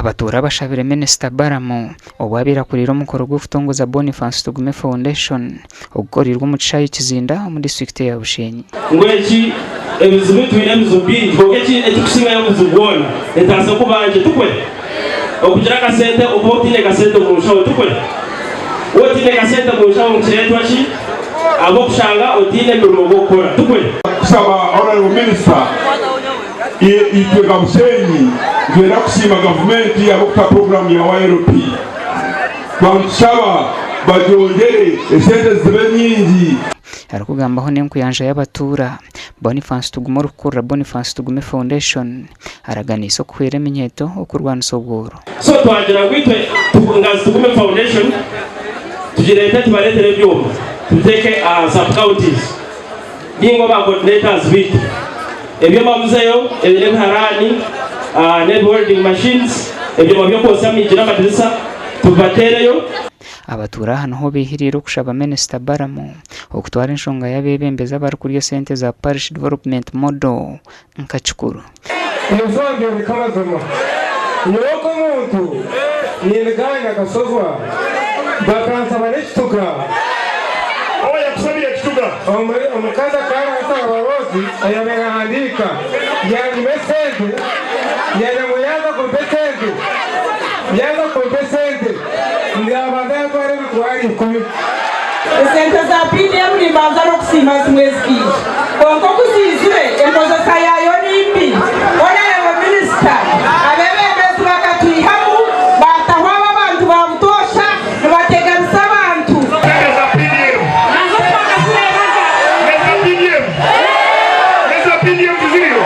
abatura bashabire Minister Baramu obwabira kurira omukoro gw'okutongoza Boniface Tugume Foundation ogukorirwa mu kishayi Kizinda mu district ya Bushenyi. Ngweki ebizibu twine bizubi ngweki ekikusinga y'okuzubona etaza kubanje tukwe okugira kasente obotine kasente mu nshawo tukwe wotine kasente mu nshawo nkiretwa ki abo kushanga otine mirimo gukora tukwe kusaba honorable minister itwega Bushenyi ngenda kushima government yabuka program ya YLP bamusaba bajongere esente zibe nyingi. Arakugambaho n'enkuyanja y'abatura Boniface Tugume rukurra Boniface Tugume Foundation araganisa okuhwera eminyeto okurwanisa obworo. So twagira gwitwe ngazi Tugume Foundation tugirete tubaretere ebyuma tuteke sub counties ningo ba coordinators bitu ebyo bamuzeyo ebyo harani net welding machines ebyo byo kosa mijira madirisa tubatereyo. Abatura hano ho bihirira kushaba Minister Baramu okutwara enshonga y'abebembeza bari kuri sente za parish development model nkachukuru. Nizonge bikamazuma yoko muntu yelganya kasozwa bakansaba n'ekituga oya kusabira ekituga omukaza kana asaba abarozi ayabera handika yani mesente yana muyaza kompetente yaza kompetente ngabada tware bitwari 10 sente za PDM ni banza no kusima zimweziki konko kusizire embozo kayayo nimbi ona ya minister abebe besu bakati hamu batahwa abantu bamutosha batega bisabantu Za PDM nazo twakasire baza Za PDM zero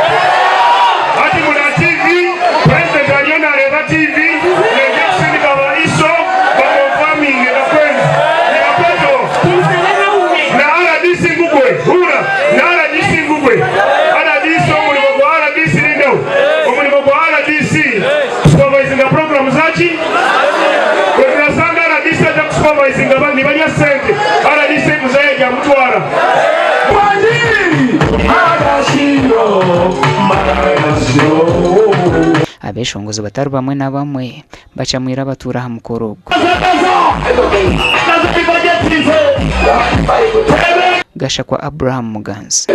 ati muna TV president aliona reba TV ngekusini baba iso baba farming na kwenda na peto na RDC ngugwe hura na RDC ngugwe RDC omulimo gwa RDC lindo omulimo gwa RDC supervising program zachi kwa sanga RDC za supervising abandi banya sente RDC muzaye mutwara abeshongozi batari bamwe na bamwe bacamwira abatura ha mukoro Gashakwa Abraham Muganza.